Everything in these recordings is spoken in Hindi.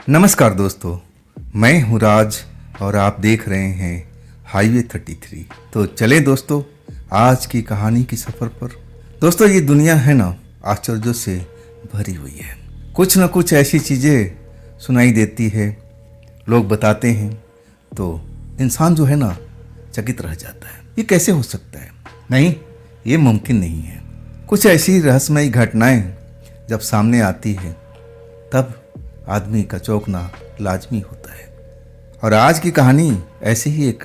नमस्कार दोस्तों, मैं हूं राज और आप देख रहे हैं हाईवे 33। तो चले दोस्तों आज की कहानी की सफ़र पर। दोस्तों ये दुनिया है ना, आश्चर्यों से भरी हुई है। कुछ न कुछ ऐसी चीज़ें सुनाई देती है, लोग बताते हैं तो इंसान जो है ना चकित रह जाता है। ये कैसे हो सकता है? नहीं, ये मुमकिन नहीं है। कुछ ऐसी रहस्यमयी घटनाएं जब सामने आती है तब आदमी का चौंकना लाजमी होता है। और आज की कहानी ऐसे ही एक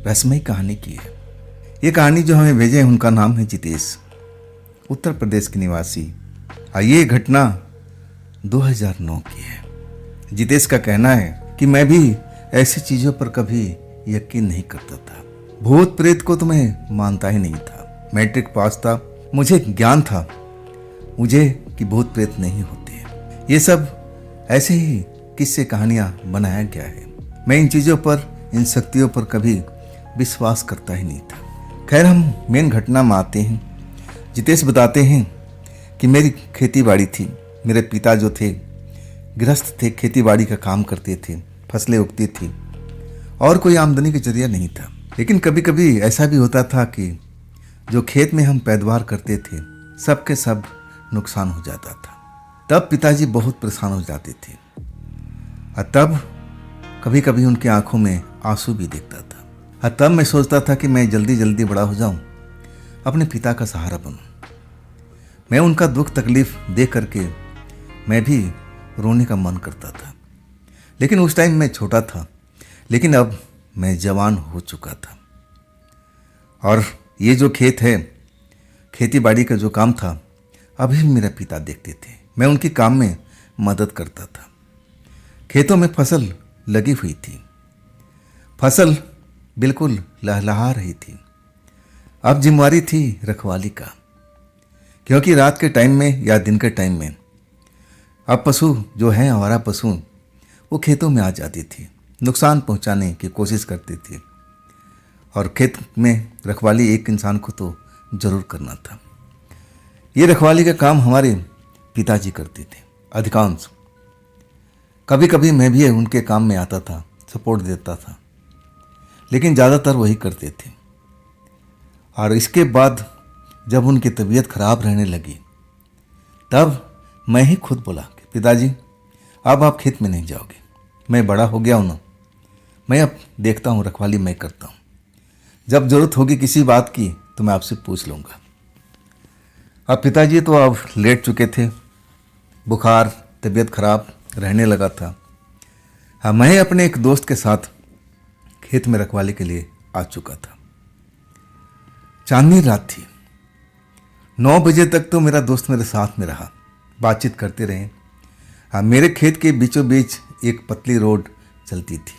रहस्यमयी कहानी की है। ये कहानी जो हमें भेजे उनका नाम है जितेश, उत्तर प्रदेश के निवासी। और ये घटना 2009 की है। जितेश का कहना है कि मैं भी ऐसी चीज़ों पर कभी यकीन नहीं करता था। भूत प्रेत को तो मैं मानता ही नहीं था। मैट्रिक पास था, मुझे ज्ञान था मुझे कि भूत प्रेत नहीं होते। ये सब ऐसे ही किस्से कहानियाँ बनाया गया है। मैं इन चीज़ों पर, इन शक्तियों पर कभी विश्वास करता ही नहीं था। खैर, हम मेन घटना में आते हैं। जितेश बताते हैं कि मेरी खेती बाड़ी थी। मेरे पिता जो थे गृहस्थ थे, खेती बाड़ी का काम करते थे, फसलें उगती थी और कोई आमदनी का जरिया नहीं था। लेकिन कभी कभी ऐसा भी होता था कि जो खेत में हम पैदावार करते थे सब के सब नुकसान हो जाता था। तब पिताजी बहुत परेशान हो जाते थे और तब कभी कभी उनकी आंखों में आंसू भी दिखता था। और तब मैं सोचता था कि मैं जल्दी जल्दी बड़ा हो जाऊं, अपने पिता का सहारा बनूं। मैं उनका दुख तकलीफ देख करके मैं भी रोने का मन करता था। लेकिन उस टाइम मैं छोटा था, लेकिन अब मैं जवान हो चुका था। और ये जो खेत है, खेती बाड़ी का जो काम था, अभी मेरा पिता देखते थे। मैं उनके काम में मदद करता था। खेतों में फसल लगी हुई थी, फसल बिल्कुल लहलहा रही थी। अब जिम्मेवारी थी रखवाली का, क्योंकि रात के टाइम में या दिन के टाइम में अब पशु जो है, आवारा पशु, वो खेतों में आ जाती थी, नुकसान पहुंचाने की कोशिश करती थी। और खेत में रखवाली एक इंसान को तो जरूर करना था। ये रखवाली का काम हमारे पिताजी करते थे अधिकांश। कभी कभी मैं भी उनके काम में आता था, सपोर्ट देता था, लेकिन ज़्यादातर वही करते थे। और इसके बाद जब उनकी तबीयत खराब रहने लगी तब मैं ही खुद बोला कि पिताजी अब आप खेत में नहीं जाओगे, मैं बड़ा हो गया हूँ ना, मैं अब देखता हूँ, रखवाली मैं करता हूँ। जब ज़रूरत होगी किसी बात की तो मैं आपसे पूछ लूँगा। अब पिताजी तो अब लेट चुके थे, बुखार, तबीयत खराब रहने लगा था। हाँ, मैं अपने एक दोस्त के साथ खेत में रखवाली के लिए आ चुका था। चांदनी रात थी। 9 बजे तक तो मेरा दोस्त मेरे साथ में रहा, बातचीत करते रहे। हाँ, मेरे खेत के बीचों बीच एक पतली रोड चलती थी।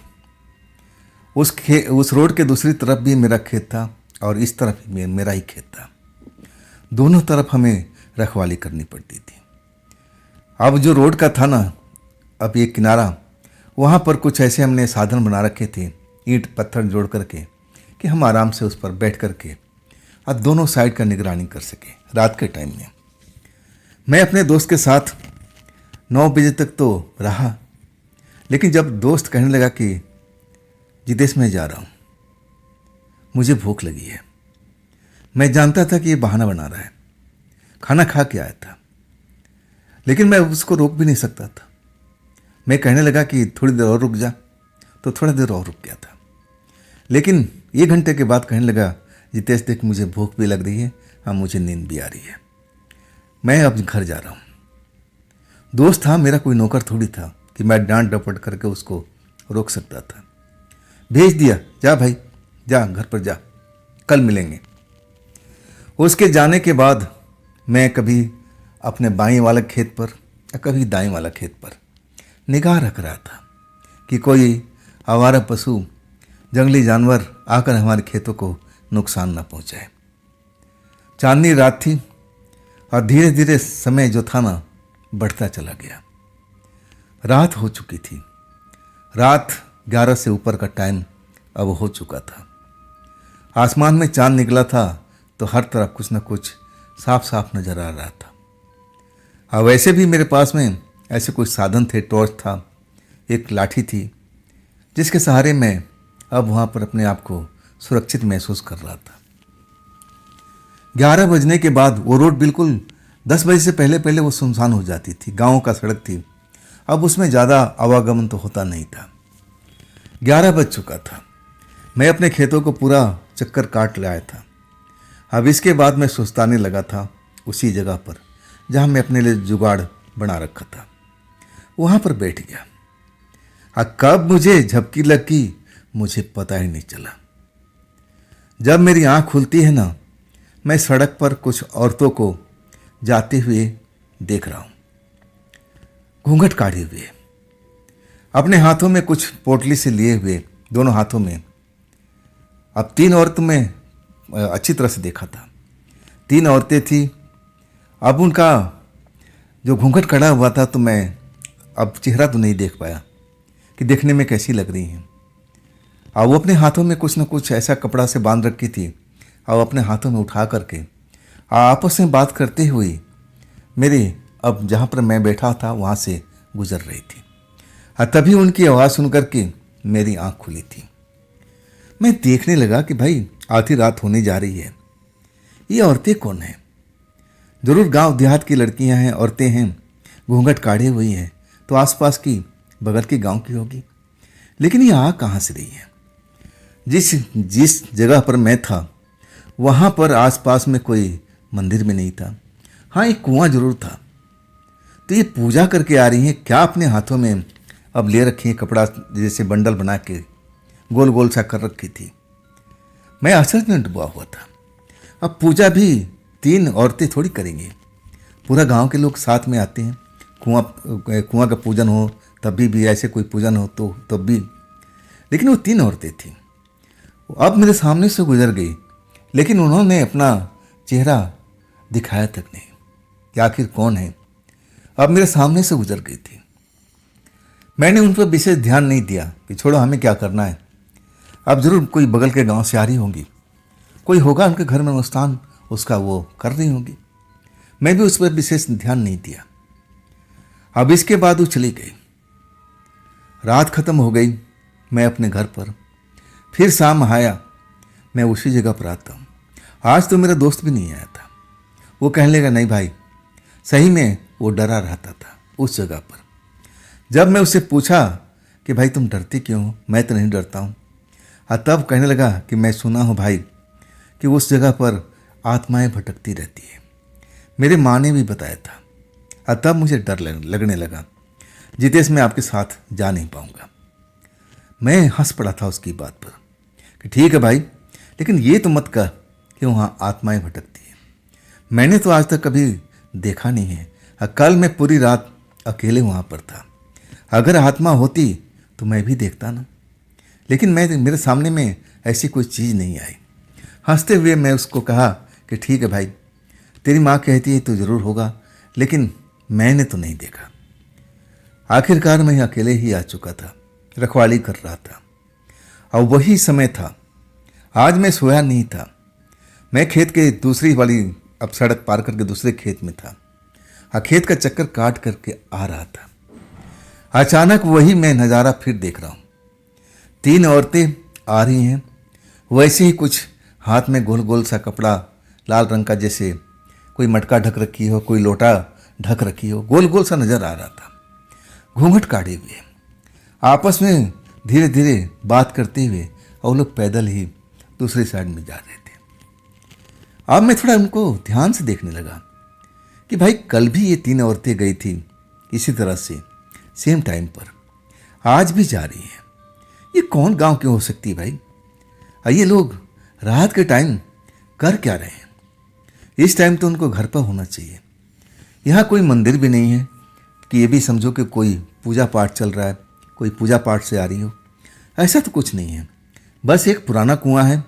उस रोड के दूसरी तरफ भी मेरा खेत था और इस तरफ भी मेरा ही खेत था। दोनों तरफ हमें रखवाली करनी पड़ती थी। अब जो रोड का था ना, अब एक किनारा, वहाँ पर कुछ ऐसे हमने साधन बना रखे थे, ईंट पत्थर जोड़ करके, कि हम आराम से उस पर बैठ करके और दोनों साइड का निगरानी कर सके। रात के टाइम में मैं अपने दोस्त के साथ 9 बजे तक तो रहा। लेकिन जब दोस्त कहने लगा कि जितेश मैं जा रहा हूँ, मुझे भूख लगी है, मैं जानता था कि ये बहाना बना रहा है, खाना खा के आया था, लेकिन मैं उसको रोक भी नहीं सकता था। मैं कहने लगा कि थोड़ी देर और रुक जा, तो थोड़ी देर और रुक गया था। लेकिन 1 घंटे के बाद कहने लगा, जितेश देख मुझे भूख भी लग रही है, हाँ मुझे नींद भी आ रही है, मैं अब घर जा रहा हूँ। दोस्त था मेरा, कोई नौकर थोड़ी था कि मैं डांट डपट करके उसको रोक सकता था। भेज दिया, जा भाई जा, घर पर जा, कल मिलेंगे। उसके जाने के बाद मैं कभी अपने बाईं वाले खेत पर या कभी दाईं वाला खेत पर निगाह रख रहा था कि कोई आवारा पशु, जंगली जानवर आकर हमारे खेतों को नुकसान न पहुंचाए। चांदनी रात थी और धीरे धीरे समय जो था ना बढ़ता चला गया। रात हो चुकी थी। रात 11 से ऊपर का टाइम अब हो चुका था। आसमान में चांद निकला था तो हर तरफ कुछ न कुछ साफ साफ नजर आ रहा था। हाँ, वैसे भी मेरे पास में ऐसे कुछ साधन थे, टॉर्च था, एक लाठी थी जिसके सहारे मैं अब वहाँ पर अपने आप को सुरक्षित महसूस कर रहा था। 11 बजने के बाद वो रोड बिल्कुल 10 बजे से पहले पहले वो सुनसान हो जाती थी। गाँव का सड़क थी, अब उसमें ज़्यादा आवागमन तो होता नहीं था। 11 बज चुका था। मैं अपने खेतों को पूरा चक्कर काट लाया था। अब इसके बाद मैं सुस्ताने लगा था उसी जगह पर जहाँ मैं अपने लिए जुगाड़ बना रखा था। वहाँ पर बैठ गया। कब मुझे झपकी लगी मुझे पता ही नहीं चला। जब मेरी आँख खुलती है ना, मैं सड़क पर कुछ औरतों को जाते हुए देख रहा हूँ, घूंघट काढ़े हुए, अपने हाथों में कुछ पोटली से लिए हुए, दोनों हाथों में। अब 3 औरतों में अच्छी तरह से देखा था, 3 औरतें थी। अब उनका जो घूंघट कड़ा हुआ था तो मैं अब चेहरा तो नहीं देख पाया कि देखने में कैसी लग रही हैं। और वो अपने हाथों में कुछ न कुछ ऐसा कपड़ा से बांध रखी थी और अपने हाथों में उठा करके आपस में बात करते हुए मेरे अब जहाँ पर मैं बैठा था वहाँ से गुजर रही थी। तभी उनकी आवाज़ सुन करके मेरी आँख खुली थी। मैं देखने लगा कि भाई आधी रात होने जा रही है, ये औरतें कौन हैं? जरूर गांव देहात की लड़कियां हैं, औरतें हैं, घूंघट काढ़े हुई हैं, तो आसपास की बगल के गांव की होगी। लेकिन ये आ कहाँ से रही है? जिस जगह पर मैं था वहाँ पर आसपास में कोई मंदिर भी नहीं था। हाँ, एक कुआं जरूर था। तो ये पूजा करके आ रही हैं क्या? अपने हाथों में अब ले रखी है कपड़ा, जैसे बंडल बना के गोल गोल सा कर रखी थी। मैं आश्चर्य में डूबा हुआ था। अब पूजा भी 3 औरतें थोड़ी करेंगी, पूरा गांव के लोग साथ में आते हैं। कुआं का पूजन हो तब भी ऐसे कोई पूजन हो तो तब भी, लेकिन वो 3 औरतें थीं। अब मेरे सामने से गुजर गई, लेकिन उन्होंने अपना चेहरा दिखाया तक नहीं कि आखिर कौन है। अब मेरे सामने से गुजर गई थी। मैंने उन पर विशेष ध्यान नहीं दिया कि छोड़ो, हमें क्या करना है। अब जरूर कोई बगल के गांव से आ रही होंगी, कोई होगा उनके घर में अनुष्ठान, उसका वो कर रही होंगी। मैं भी उस पर विशेष ध्यान नहीं दिया। अब इसके बाद वो चली गई। रात खत्म हो गई, मैं अपने घर पर। फिर शाम आया, मैं उसी जगह पर आता हूँ। आज तो मेरा दोस्त भी नहीं आया था। वो कहने लगा, नहीं भाई, सही में वो डरा रहता था उस जगह पर। जब मैं उससे पूछा कि भाई तुम डरते क्यों हो? मैं तो नहीं डरता हूँ। तब कहने लगा कि मैं सुना हूँ भाई कि उस जगह पर आत्माएं भटकती रहती है। मेरे माँ ने भी बताया था। तब मुझे डर लगने लगा, जितेश मैं आपके साथ जा नहीं पाऊंगा। मैं हंस पड़ा था उसकी बात पर कि ठीक है भाई, लेकिन ये तो मत कह कि वहाँ आत्माएं भटकती है। मैंने तो आज तक कभी देखा नहीं है। कल मैं पूरी रात अकेले वहाँ पर था। अगर आत्मा होती तो मैं भी देखता ना, लेकिन मेरे सामने में ऐसी कोई चीज़ नहीं आई। हंसते हुए मैं उसको कहा कि ठीक है भाई, तेरी माँ कहती है तो ज़रूर होगा, लेकिन मैंने तो नहीं देखा। आखिरकार मैं अकेले ही आ चुका था, रखवाली कर रहा था। और वही समय था, आज मैं सोया नहीं था। मैं खेत के दूसरी वाली अब सड़क पार करके दूसरे खेत में था। खेत का चक्कर काट करके आ रहा था। अचानक वही मैं नज़ारा फिर देख रहा हूँ। 3 औरतें आ रही हैं, वैसे ही कुछ हाथ में गोल गोल सा कपड़ा लाल रंग का, जैसे कोई मटका ढक रखी हो, कोई लोटा ढक रखी हो, गोल गोल सा नजर आ रहा था। घूंघट काढ़े हुए आपस में धीरे धीरे बात करते हुए, और लोग पैदल ही दूसरी साइड में जा रहे थे। अब मैं थोड़ा उनको ध्यान से देखने लगा कि भाई कल भी ये 3 औरतें गई थी इसी तरह से, सेम टाइम पर, आज भी जा रही हैं। ये कौन गांव की हो सकती है भाई? ये लोग रात के टाइम कर क्या रहे हैं? इस टाइम तो उनको घर पर होना चाहिए। यहाँ कोई मंदिर भी नहीं है कि ये भी समझो कि कोई पूजा पाठ चल रहा है, कोई पूजा पाठ से आ रही हो। ऐसा तो कुछ नहीं है। बस एक पुराना कुआं है,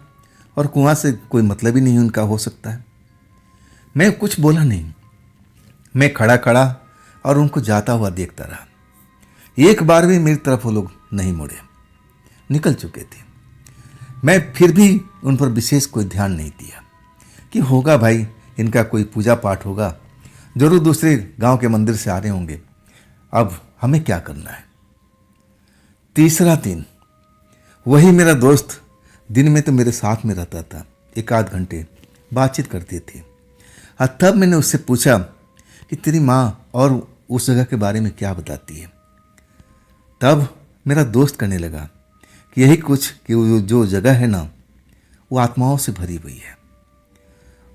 और कुआं से कोई मतलब ही नहीं उनका हो सकता है। मैं कुछ बोला नहीं। मैं खड़ा खड़ा और उनको जाता हुआ देखता रहा। एक बार भी मेरी तरफ वो लोग नहीं मुड़े, निकल चुके थे। मैं फिर भी उन पर विशेष कोई ध्यान नहीं दिया कि होगा भाई, इनका कोई पूजा पाठ होगा, जरूर दूसरे गांव के मंदिर से आ रहे होंगे, अब हमें क्या करना है। तीसरा दिन वही मेरा दोस्त दिन में तो मेरे साथ में रहता था, एक आध घंटे बातचीत करते थे। और तब मैंने उससे पूछा कि तेरी माँ और उस जगह के बारे में क्या बताती है। तब मेरा दोस्त कहने लगा कि यही कुछ कि वो जो जगह है ना वो आत्माओं से भरी हुई है।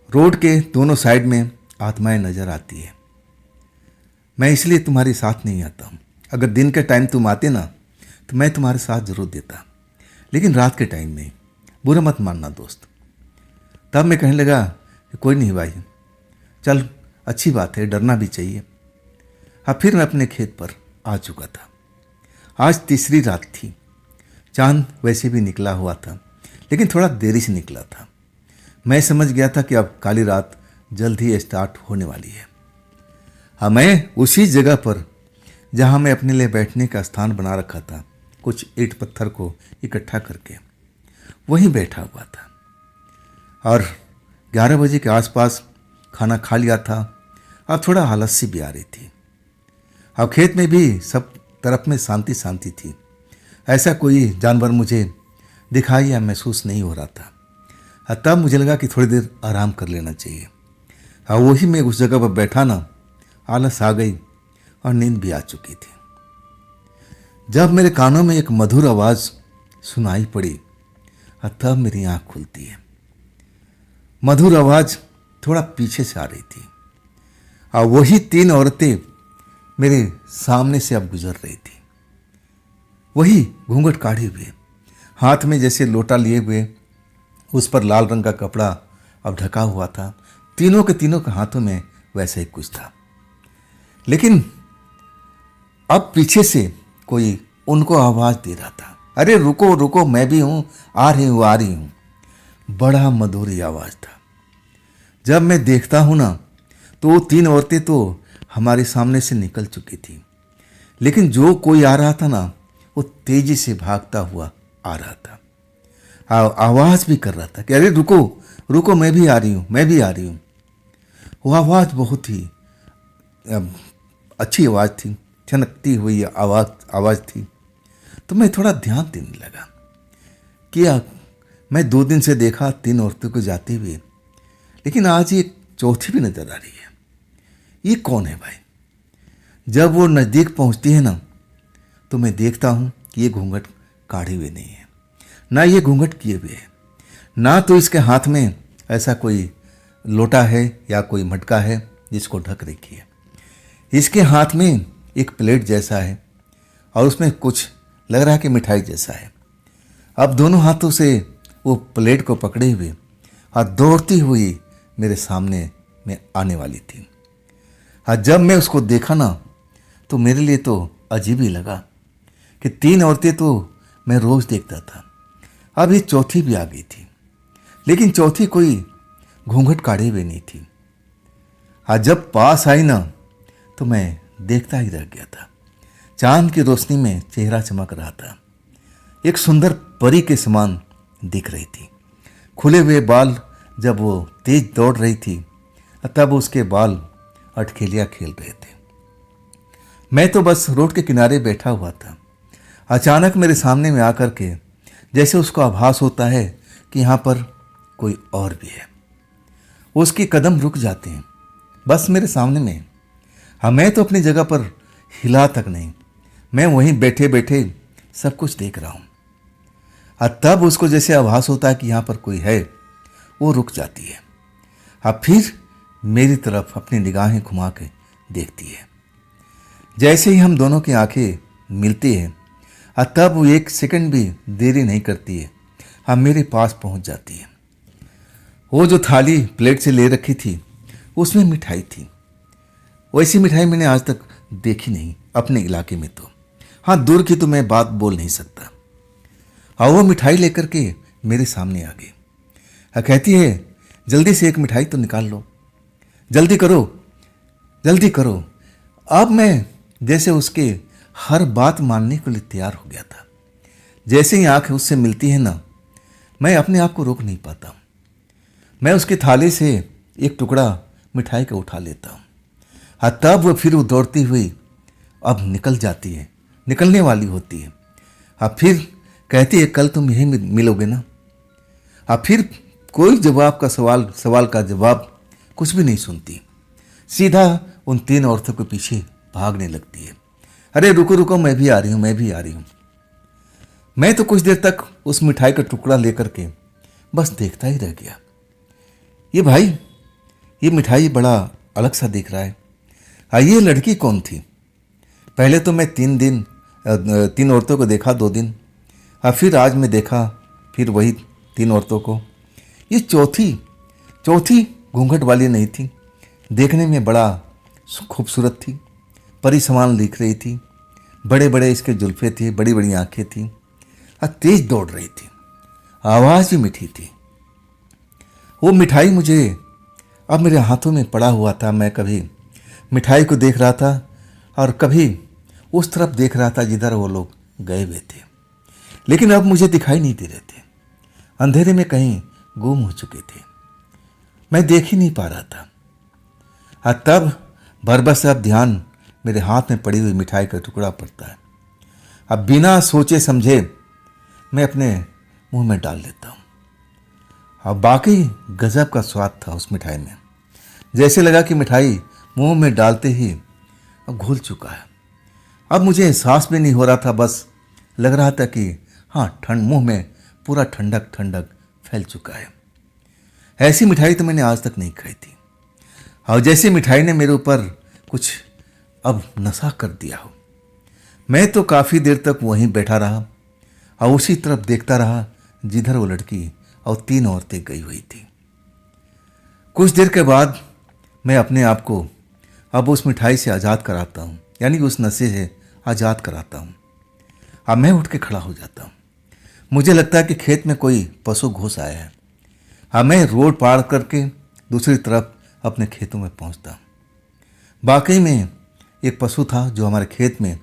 रोड के दोनों साइड में आत्माएं नजर आती है। मैं इसलिए तुम्हारे साथ नहीं आता हूँ। अगर दिन के टाइम तुम आते ना तो मैं तुम्हारे साथ जरूर देता, लेकिन रात के टाइम में बुरा मत मानना दोस्त। तब मैं कहने लगा कि कोई नहीं भाई, चल अच्छी बात है, डरना भी चाहिए। अब फिर मैं अपने खेत पर आ चुका था। आज तीसरी रात थी। चांद वैसे भी निकला हुआ था, लेकिन थोड़ा देरी से निकला था। मैं समझ गया था कि अब काली रात जल्द ही स्टार्ट होने वाली है। हाँ, मैं उसी जगह पर जहाँ मैं अपने लिए बैठने का स्थान बना रखा था, कुछ ईंट पत्थर को इकट्ठा करके वहीं बैठा हुआ था। और 11 बजे के आसपास खाना खा लिया था। अब थोड़ा आलस सी भी आ रही थी। अब खेत में भी सब तरफ में शांति शांति थी। ऐसा कोई जानवर मुझे दिखाई या महसूस नहीं हो रहा था। तब मुझे लगा कि थोड़ी देर आराम कर लेना चाहिए। हाँ, वही मैं उस जगह पर बैठा ना, आलस आ गई और नींद भी आ चुकी थी। जब मेरे कानों में एक मधुर आवाज़ सुनाई पड़ी, तब मेरी आँख खुलती है। मधुर आवाज़ थोड़ा पीछे से आ रही थी और वही 3 औरतें मेरे सामने से अब गुजर रही थी। वही घूंघट काढ़े हुए, हाथ में जैसे लोटा लिए हुए, उस पर लाल रंग का कपड़ा अब ढका हुआ था। तीनों के हाथों में वैसा ही कुछ था, लेकिन अब पीछे से कोई उनको आवाज दे रहा था, अरे रुको रुको, मैं भी हूं, आ रही हूं आ रही हूं। बड़ा मधुर आवाज था। जब मैं देखता हूं ना तो वो 3 औरतें तो हमारे सामने से निकल चुकी थी, लेकिन जो कोई आ रहा था ना वो तेजी से भागता हुआ आ रहा था। आवाज भी कर रहा था कि अरे रुको रुको, मैं भी आ रही हूं, मैं भी आ रही हूं। वो आवाज बहुत ही अच्छी आवाज थी, छनकती हुई आवाज थी। तो मैं थोड़ा ध्यान देने लगा कि मैं 2 दिन से देखा 3 औरतों को जाते हुए, लेकिन आज ये चौथी भी नजर आ रही है। ये कौन है भाई? जब वो नज़दीक पहुंचती है ना तो मैं देखता हूं कि ये घूंघट काढ़े हुए नहीं है, ना ये घूंघट किए हुए है, ना तो इसके हाथ में ऐसा कोई लोटा है या कोई मटका है जिसको ढक रखी है। इसके हाथ में एक प्लेट जैसा है और उसमें कुछ लग रहा है कि मिठाई जैसा है। अब दोनों हाथों से वो प्लेट को पकड़े हुए और दौड़ती हुई मेरे सामने में आने वाली थी। जब मैं उसको देखा ना तो मेरे लिए तो अजीब ही लगा कि 3 औरतें तो मैं रोज देखता था, अब ये चौथी भी आ गई थी, लेकिन चौथी कोई घूंघट काढ़े हुए नहीं थी। जब पास आई ना तो मैं देखता ही रह गया था। चांद की रोशनी में चेहरा चमक रहा था, एक सुंदर परी के समान दिख रही थी। खुले हुए बाल, जब वो तेज दौड़ रही थी तब उसके बाल अटखेलियां खेल रहे थे। मैं तो बस रोड के किनारे बैठा हुआ था। अचानक मेरे सामने में आकर के जैसे उसको आभास होता है कि यहाँ पर कोई और भी है, उसके कदम रुक जाते हैं बस मेरे सामने में। हाँ, मैं तो अपनी जगह पर हिला तक नहीं, मैं वहीं बैठे बैठे सब कुछ देख रहा हूँ। तब उसको जैसे आभास होता है कि यहाँ पर कोई है, वो रुक जाती है। अब फिर मेरी तरफ अपनी निगाहें घुमा के देखती है। जैसे ही हम दोनों की आंखें मिलती हैं, तब वो 1 सेकंड भी देरी नहीं करती है, हम मेरे पास पहुंच जाती है। वो जो थाली प्लेट से ले रखी थी उसमें मिठाई थी। वैसी मिठाई मैंने आज तक देखी नहीं अपने इलाके में। तो हाँ, दूर की तो मैं बात बोल नहीं सकता। और वो मिठाई लेकर के मेरे सामने आ गई। कहती है, जल्दी से एक मिठाई तो निकाल लो, जल्दी करो जल्दी करो। अब मैं जैसे उसके हर बात मानने के लिए तैयार हो गया था। जैसे ही आंख उससे मिलती है ना, मैं अपने आप को रोक नहीं पाता। मैं उसकी थाली से एक टुकड़ा मिठाई का उठा लेता हूँ। तब वो फिर दौड़ती हुई अब निकल जाती है, निकलने वाली होती है। अब फिर कहती है कल तुम यहीं मिलोगे ना। अब फिर कोई जवाब का सवाल का जवाब कुछ भी नहीं सुनती, सीधा उन 3 औरतों के पीछे भागने लगती है। अरे रुको रुको, मैं भी आ रही हूँ, मैं भी आ रही हूँ। मैं तो कुछ देर तक उस मिठाई का टुकड़ा लेकर के बस देखता ही रह गया। ये भाई, ये मिठाई बड़ा अलग सा दिख रहा है। ये लड़की कौन थी? पहले तो मैं 3 औरतों को देखा, 2 दिन, और फिर आज मैं देखा फिर वही 3 औरतों को। ये चौथी घूंघट वाली नहीं थी, देखने में बड़ा खूबसूरत थी, परी समान दिख रही थी, बड़े बड़े इसके जुल्फे थे, बड़ी बड़ी आंखें थी, और तेज दौड़ रही थी, आवाज़ भी मीठी थी। वो मिठाई मुझे अब मेरे हाथों में पड़ा हुआ था। मैं कभी मिठाई को देख रहा था और कभी उस तरफ देख रहा था जिधर वो लोग गए हुए थे, लेकिन अब मुझे दिखाई नहीं दे रहे थे, अंधेरे में कहीं गुम हो चुके थे, मैं देख ही नहीं पा रहा था। और तब बरबस अब ध्यान मेरे हाथ में पड़ी हुई मिठाई का टुकड़ा पड़ता है। अब बिना सोचे समझे मैं अपने मुंह में डाल लेता हूँ। अब बाकी गजब का स्वाद था उस मिठाई में, जैसे लगा कि मिठाई मुंह में डालते ही अब घुल चुका है। अब मुझे एहसास भी नहीं हो रहा था, बस लग रहा था कि हाँ, मुंह में पूरा ठंडक ठंडक फैल चुका है। ऐसी मिठाई तो मैंने आज तक नहीं खाई थी, और जैसे मिठाई ने मेरे ऊपर कुछ अब नशा कर दिया हो। मैं तो काफ़ी देर तक वहीं बैठा रहा और उसी तरफ देखता रहा जिधर वो लड़की और 3 औरतें गई हुई थी। कुछ देर के बाद मैं अपने आप को अब उस मिठाई से आज़ाद कराता हूँ, यानी उस नशे से आज़ाद कराता हूँ। अब मैं उठ के खड़ा हो जाता हूँ। मुझे लगता है कि खेत में कोई पशु घुस आया है। अब मैं रोड पार करके दूसरी तरफ अपने खेतों में पहुँचता हूँ। वाकई में एक पशु था जो हमारे खेत में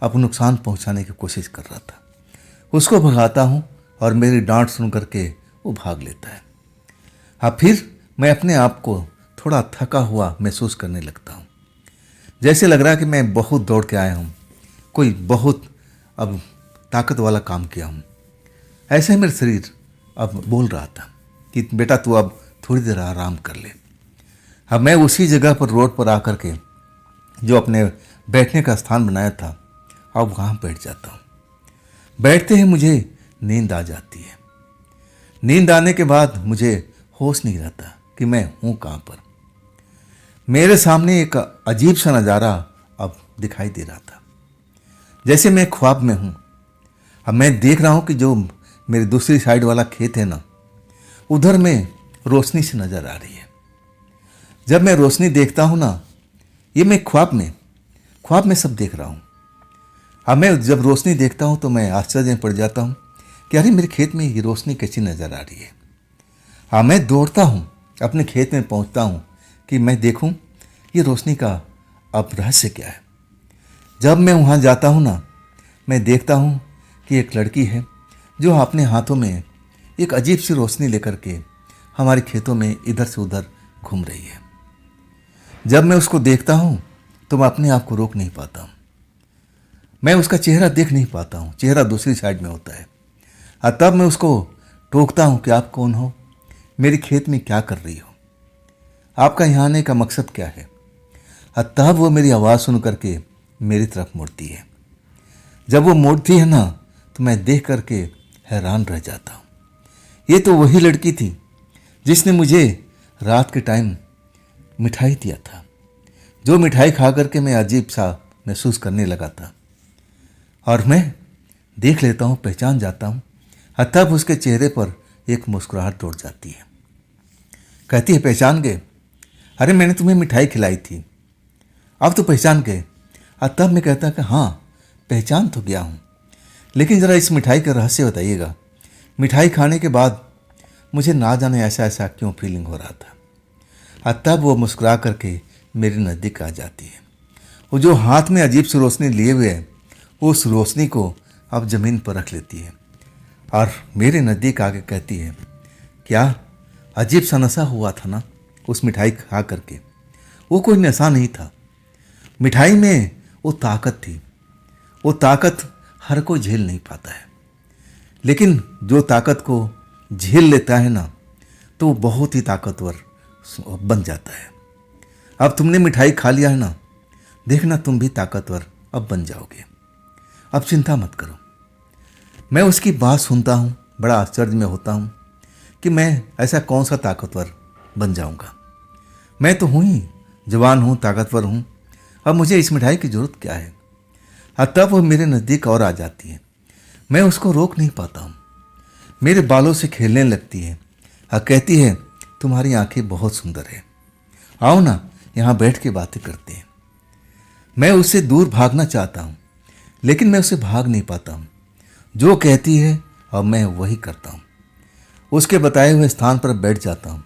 अब नुकसान पहुँचाने की कोशिश कर रहा था। उसको भगाता हूँ और मेरी डांट सुन करके वो भाग लेता है। अब फिर मैं अपने आप को थोड़ा थका हुआ महसूस करने लगता हूँ, जैसे लग रहा है कि मैं बहुत दौड़ के आया हूँ, कोई बहुत अब ताकत वाला काम किया हूँ। ऐसे मेरा शरीर अब बोल रहा था कि बेटा तू अब थोड़ी देर आराम कर ले। अब मैं उसी जगह पर रोड पर आकर के जो अपने बैठने का स्थान बनाया था, अब वहाँ बैठ जाता हूँ। बैठते ही मुझे नींद आ जाती है। नींद आने के बाद मुझे होश नहीं रहता कि मैं हूँ कहाँ पर। मेरे सामने एक अजीब सा नज़ारा अब दिखाई दे रहा था, जैसे मैं ख्वाब में हूँ। अब मैं देख रहा हूँ कि जो मेरी दूसरी साइड वाला खेत है ना, उधर में रोशनी से नज़र आ रही है। जब मैं रोशनी देखता हूँ ना, ये मैं ख्वाब में सब देख रहा हूँ। अब मैं जब रोशनी देखता हूँ तो मैं आश्चर्य में पड़ जाता हूँ कि अरे मेरे खेत में ये रोशनी कैसी नज़र आ रही है। हाँ, मैं दौड़ता हूँ, अपने खेत में पहुँचता हूँ कि मैं देखूँ ये रोशनी का अब रहस्य क्या है। जब मैं वहाँ जाता हूँ ना, मैं देखता हूँ कि एक लड़की है जो अपने हाथों में एक अजीब सी रोशनी लेकर के हमारे खेतों में इधर से उधर घूम रही है। जब मैं उसको देखता हूँ तो मैं अपने आप को रोक नहीं पाता हूँ। मैं उसका चेहरा देख नहीं पाता हूँ, चेहरा दूसरी साइड में होता है। और तब मैं उसको टोकता हूँ कि आप कौन हो, मेरे खेत में क्या कर रही हो, आपका यहाँ आने का मकसद क्या है। और तब वो मेरी आवाज़ सुन करके मेरी तरफ मुड़ती है। जब वो मुड़ती है ना, तो मैं देख करके हैरान रह जाता हूँ। ये तो वही लड़की थी जिसने मुझे रात के टाइम मिठाई दिया था, जो मिठाई खा करके मैं अजीब सा महसूस करने लगा था। और मैं देख लेता हूँ, पहचान जाता हूँ। और तब उसके चेहरे पर एक मुस्कुराहट दौड़ जाती है। कहती है पहचान गए? अरे मैंने तुम्हें मिठाई खिलाई थी, अब तो पहचान गए। और तब मैं कहता कि हाँ पहचान तो गया हूँ, लेकिन ज़रा इस मिठाई का रहस्य बताइएगा। मिठाई खाने के बाद मुझे ना जाने ऐसा ऐसा क्यों फीलिंग हो रहा था। और तब वो मुस्कुरा करके मेरे नज़दीक आ जाती है। वो जो हाथ में अजीब सी रोशनी लिए हुए है, उस रोशनी को अब ज़मीन पर रख लेती है और मेरे नज़दीक आके कहती है, क्या अजीब सा नशा हुआ था ना उस मिठाई खा करके? वो कोई नशा नहीं था, मिठाई में वो ताकत थी। वो ताकत हर कोई झेल नहीं पाता है, लेकिन जो ताकत को झेल लेता है ना, तो वो बहुत ही ताकतवर बन जाता है। अब तुमने मिठाई खा लिया है ना, देखना तुम भी ताकतवर अब बन जाओगे। अब चिंता मत करो। मैं उसकी बात सुनता हूँ, बड़ा आश्चर्य में होता हूँ कि मैं ऐसा कौन सा ताकतवर बन जाऊँगा। मैं तो हूँ ही, जवान हूँ, ताकतवर हूँ। अब मुझे इस मिठाई की ज़रूरत क्या है। तब वो मेरे नज़दीक और आ जाती है। मैं उसको रोक नहीं पाता हूँ। मेरे बालों से खेलने लगती है और कहती है, तुम्हारी आंखें बहुत सुंदर है, आओ ना यहाँ बैठ के बातें करते हैं। मैं उससे दूर भागना चाहता हूँ, लेकिन मैं उससे भाग नहीं पाता हूँ। जो कहती है अब मैं वही करता हूँ। उसके बताए हुए स्थान पर बैठ जाता हूँ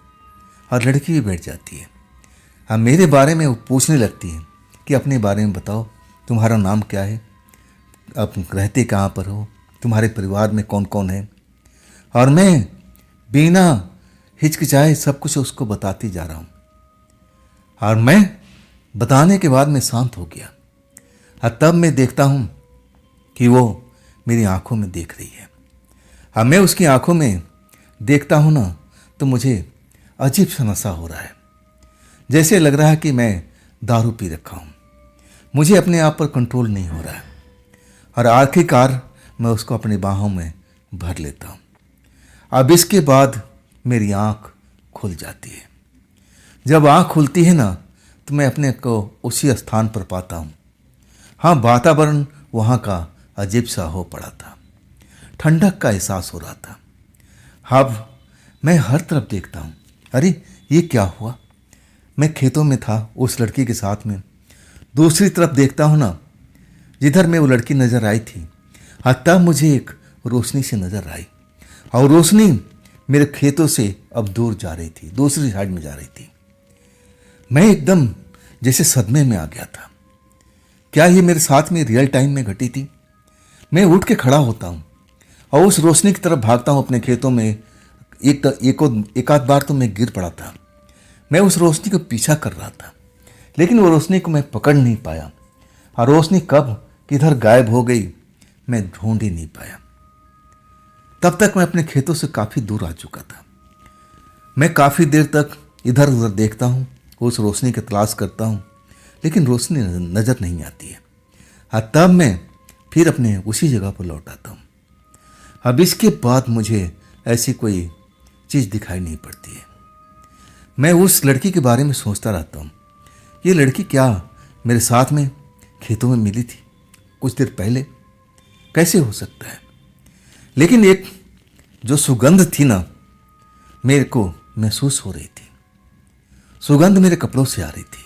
और लड़की भी बैठ जाती है। अब मेरे बारे में वो पूछने लगती है कि अपने बारे में बताओ, तुम्हारा नाम क्या है, अब रहते कहाँ पर हो, तुम्हारे परिवार में कौन कौन है। और मैं बिना हिचकिचाए सब कुछ उसको बताती जा रहा हूँ। और मैं बताने के बाद मैं शांत हो गया। और तब मैं देखता हूँ कि वो मेरी आंखों में देख रही है। अब मैं उसकी आंखों में देखता हूँ ना, तो मुझे अजीब सा नशा हो रहा है। जैसे लग रहा है कि मैं दारू पी रखा हूँ। मुझे अपने आप पर कंट्रोल नहीं हो रहा है और आखिरकार मैं उसको अपनी बाहों में भर लेता हूँ। अब इसके बाद मेरी आँख खुल जाती है। जब आँख खुलती है ना, तो मैं अपने को उसी स्थान पर पाता हूँ। हाँ, वातावरण वहाँ का अजीब सा हो पड़ा था। ठंडक का एहसास हो रहा था। अब मैं हर तरफ देखता हूँ। अरे ये क्या हुआ। मैं खेतों में था उस लड़की के साथ में। दूसरी तरफ देखता हूँ ना, जिधर मैं वो लड़की नज़र आई थी, तब मुझे एक रोशनी से नज़र आई। और रोशनी मेरे खेतों से अब दूर जा रही थी, दूसरी साइड में जा रही थी। मैं एकदम जैसे सदमे में आ गया था। क्या ये मेरे साथ में रियल टाइम में घटी थी। मैं उठ के खड़ा होता हूँ और उस रोशनी की तरफ भागता हूँ अपने खेतों में। एक आध बार तो मैं गिर पड़ा था। मैं उस रोशनी को पीछा कर रहा था, लेकिन वो रोशनी को मैं पकड़ नहीं पाया। और रोशनी कब किधर गायब हो गई मैं ढूंढ ही नहीं पाया। तब तक मैं अपने खेतों से काफ़ी दूर आ चुका था। मैं काफ़ी देर तक इधर उधर देखता हूँ, उस रोशनी की तलाश करता हूँ, लेकिन रोशनी नज़र नहीं आती है। और तब मैं फिर अपने उसी जगह पर लौट आता हूँ। अब इसके बाद मुझे ऐसी कोई चीज़ दिखाई नहीं पड़ती है। मैं उस लड़की के बारे में सोचता रहता हूँ। ये लड़की क्या मेरे साथ में खेतों में मिली थी कुछ देर पहले, कैसे हो सकता है। लेकिन एक जो सुगंध थी ना, मेरे को महसूस हो रही थी। सुगंध मेरे कपड़ों से आ रही थी।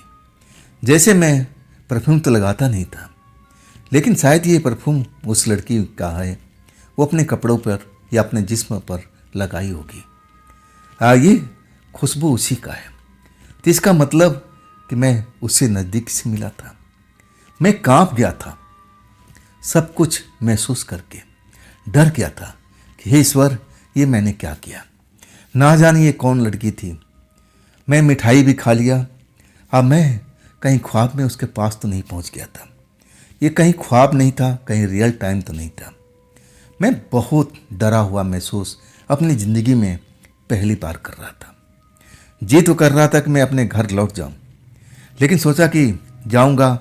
जैसे मैं परफ्यूम तो लगाता नहीं था, लेकिन शायद ये परफ्यूम उस लड़की का है, वो अपने कपड़ों पर या अपने जिस्म पर लगाई होगी। ये खुशबू उसी का है। तो इसका मतलब कि मैं उससे नज़दीक से मिला था। मैं कांप गया था सब कुछ महसूस करके, डर गया था कि हे ईश्वर, ये मैंने क्या किया। ना जाने ये कौन लड़की थी। मैं मिठाई भी खा लिया। अब मैं कहीं ख्वाब में उसके पास तो नहीं पहुंच गया था। ये कहीं ख्वाब नहीं था, कहीं रियल टाइम तो नहीं था। मैं बहुत डरा हुआ महसूस अपनी ज़िंदगी में पहली बार कर रहा था। जी तो कर रहा था कि मैं अपने घर लौट जाऊं, लेकिन सोचा कि जाऊंगा